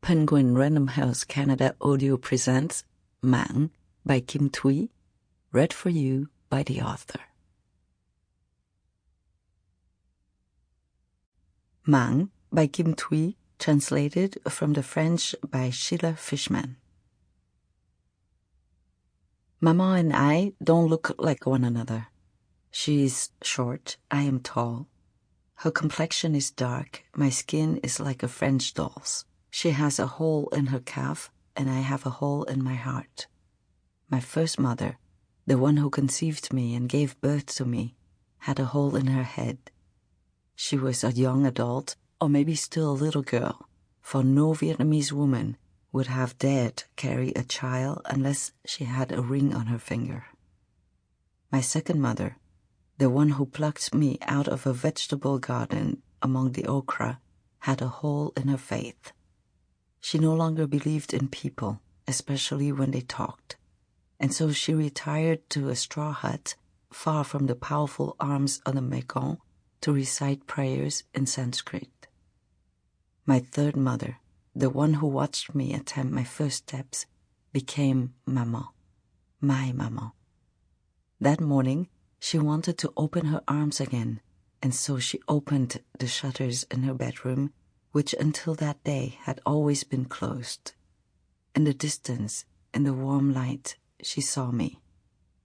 Penguin Random House Canada Audio presents Maman by Thúy, read for you by the author. Maman by Thúy, translated from the French by Giller Fishman. Maman and I don't look like one another. She's short, I am tall. Her complexion is dark, my skin is like a French doll's. She has a hole in her calf, and I have a hole in my heart. My first mother, the one who conceived me and gave birth to me, had a hole in her head. She was a young adult, or maybe still a little girl, for no Vietnamese woman would have dared carry a child unless she had a ring on her finger. My second mother, the one who plucked me out of a vegetable garden among the okra, had a hole in her faith. She no longer believed in people, especially when they talked, and so she retired to a straw hut far from the powerful arms of the Mekong to recite prayers in Sanskrit. My third mother, the one who watched me attempt my first steps, became Maman, my Maman. That morning, she wanted to open her arms again, and so she opened the shutters in her bedroom, which until that day had always been closed. In the distance, in the warm light, she saw me,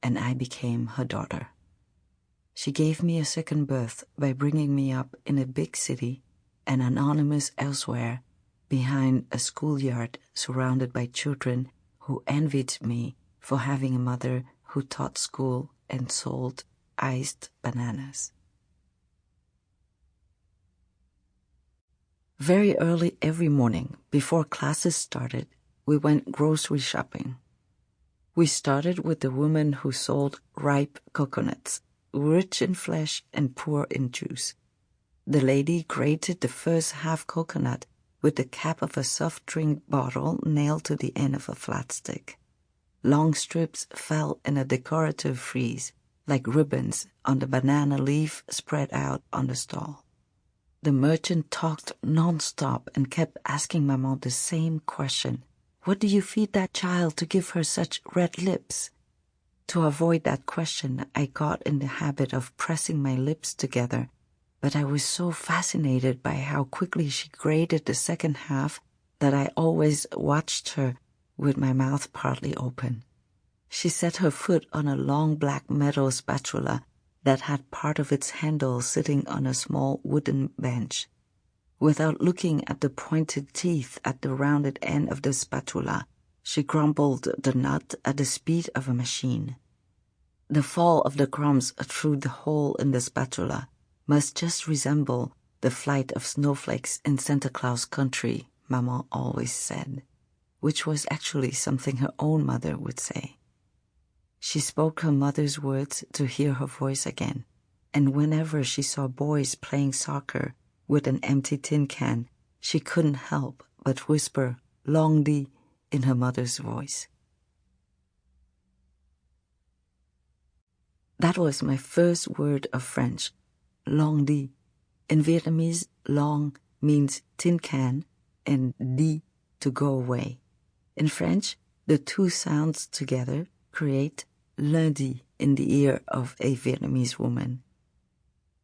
and I became her daughter. She gave me a second birth by bringing me up in a big city and anonymous elsewhere, behind a schoolyard surrounded by children who envied me for having a mother who taught school and sold iced bananas. Very early every morning, before classes started, we went grocery shopping. We started with the woman who sold ripe coconuts, rich in flesh and poor in juice. The lady grated the first half coconut with the cap of a soft drink bottle nailed to the end of a flat stick. Long strips fell in a decorative frieze, like ribbons on the banana leaf spread out on the stall. The merchant talked non-stop and kept asking Maman the same question. What do you feed that child to give her such red lips? To avoid that question, I got in the habit of pressing my lips together, but I was so fascinated by how quickly she grated the second half that I always watched her with my mouth partly open. She set her foot on a long black metal spatula that had part of its handle sitting on a small wooden bench. Without looking at the pointed teeth at the rounded end of the spatula, she crumbled the nut at the speed of a machine. The fall of the crumbs through the hole in the spatula must just resemble the flight of snowflakes in Santa Claus country, Maman always said, which was actually something her own mother would say. She spoke her mother's words to hear her voice again, and whenever she saw boys playing soccer with an empty tin can, she couldn't help but whisper "Long di" in her mother's voice. That was my first word of French, long di. In Vietnamese, long means tin can and di to go away. In French, the two sounds together create lundi in the ear of a Vietnamese woman.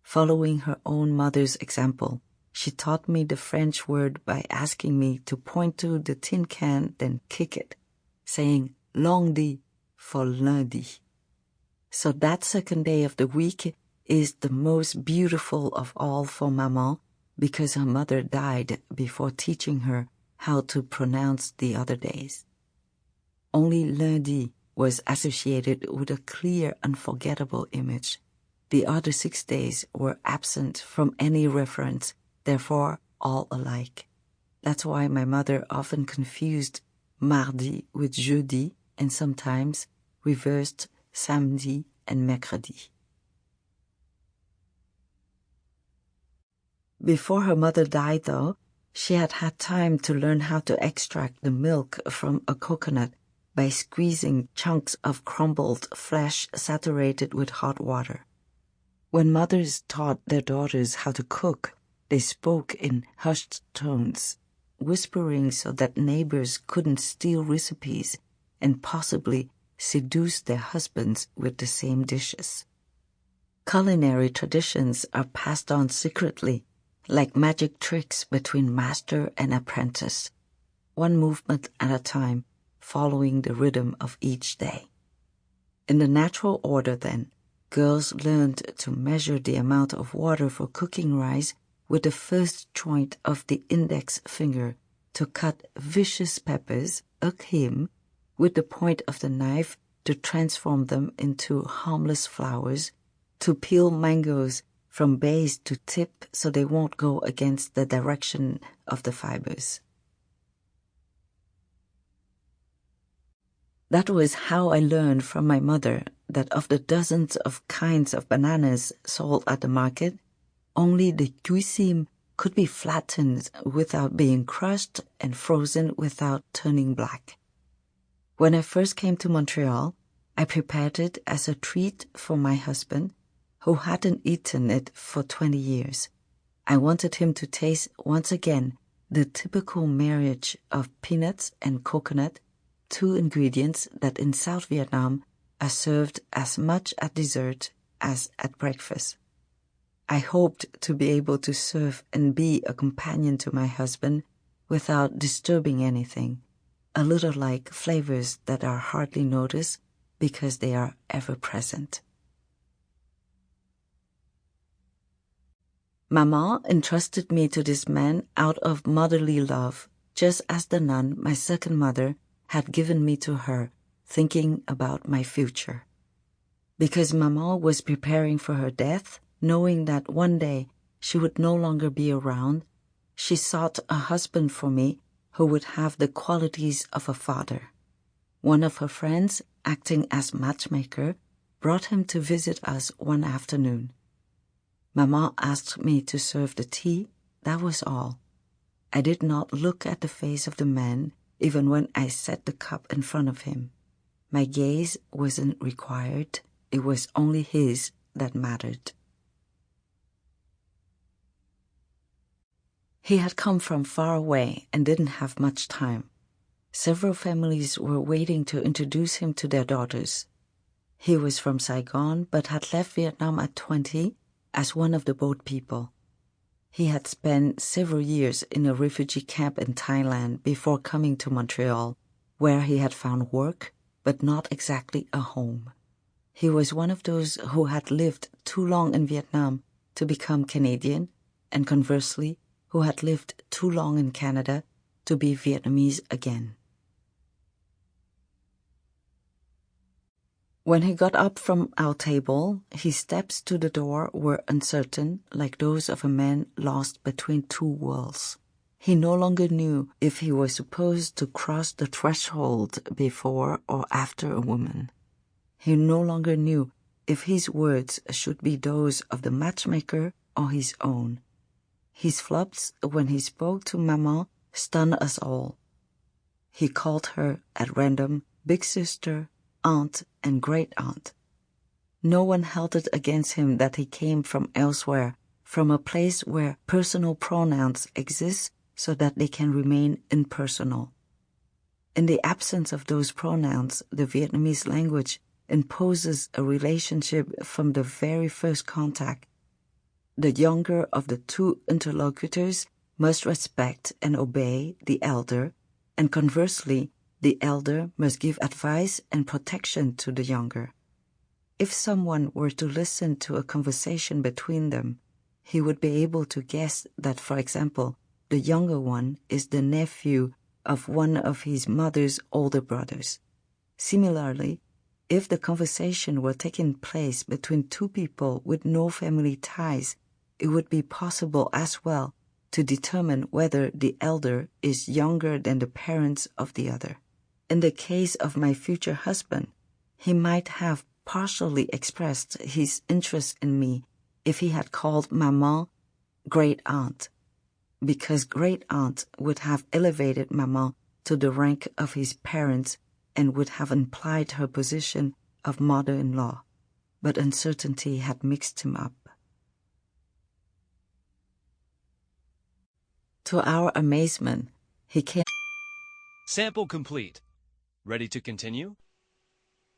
Following her own mother's example, she taught me the French word by asking me to point to the tin can, then kick it, saying lundi for lundi. So that second day of the week is the most beautiful of all for Maman because her mother died before teaching her how to pronounce the other days. Only lundi was associated with a clear, unforgettable image. The other 6 days were absent from any reference, therefore all alike. That's why my mother often confused mardi with jeudi and sometimes reversed samedi and mercredi. Before her mother died, though, she had had time to learn how to extract the milk from a coconut by squeezing chunks of crumbled flesh saturated with hot water. When mothers taught their daughters how to cook, they spoke in hushed tones, whispering so that neighbors couldn't steal recipes and possibly seduce their husbands with the same dishes. Culinary traditions are passed on secretly, like magic tricks between master and apprentice, one movement at a time, following the rhythm of each day. In the natural order, then, girls learned to measure the amount of water for cooking rice with the first joint of the index finger, to cut vicious peppers, him, with the point of the knife to transform them into harmless flowers, to peel mangoes from base to tip so they won't go against the direction of the fibers. That was how I learned from my mother that of the dozens of kinds of bananas sold at the market, only the cuisine could be flattened without being crushed and frozen without turning black. When I first came to Montreal, I prepared it as a treat for my husband, who hadn't eaten it for 20 years. I wanted him to taste once again the typical marriage of peanuts and coconut, two ingredients that in South Vietnam are served as much at dessert as at breakfast. I hoped to be able to serve and be a companion to my husband without disturbing anything, a little like flavors that are hardly noticed because they are ever present. Maman entrusted me to this man out of motherly love, just as the nun, my second mother, had given me to her, thinking about my future. Because Maman was preparing for her death, knowing that one day she would no longer be around, she sought a husband for me who would have the qualities of a father. One of her friends, acting as matchmaker, brought him to visit us one afternoon. Maman asked me to serve the tea, that was all. I did not look at the face of the man, even when I set the cup in front of him. My gaze wasn't required, it was only his that mattered. He had come from far away and didn't have much time. Several families were waiting to introduce him to their daughters. He was from Saigon but had left Vietnam at 20 as one of the boat people. He had spent several years in a refugee camp in Thailand before coming to Montreal, where he had found work, but not exactly a home. He was one of those who had lived too long in Vietnam to become Canadian, and conversely, who had lived too long in Canada to be Vietnamese again. When he got up from our table, his steps to the door were uncertain, like those of a man lost between two worlds. He no longer knew if he was supposed to cross the threshold before or after a woman. He no longer knew if his words should be those of the matchmaker or his own. His flops, when he spoke to Maman, stunned us all. He called her, at random, big sister, aunt, and great-aunt. No one held it against him that he came from elsewhere, from a place where personal pronouns exist so that they can remain impersonal. In the absence of those pronouns, the Vietnamese language imposes a relationship from the very first contact. The younger of the two interlocutors must respect and obey the elder, and conversely, the elder must give advice and protection to the younger. If someone were to listen to a conversation between them, he would be able to guess that, for example, the younger one is the nephew of one of his mother's older brothers. Similarly, if the conversation were taking place between two people with no family ties, it would be possible as well to determine whether the elder is younger than the parents of the other. In the case of my future husband, he might have partially expressed his interest in me if he had called Maman great-aunt, because great-aunt would have elevated Maman to the rank of his parents and would have implied her position of mother-in-law, but uncertainty had mixed him up. To our amazement, He can't. Sample complete. Ready to continue?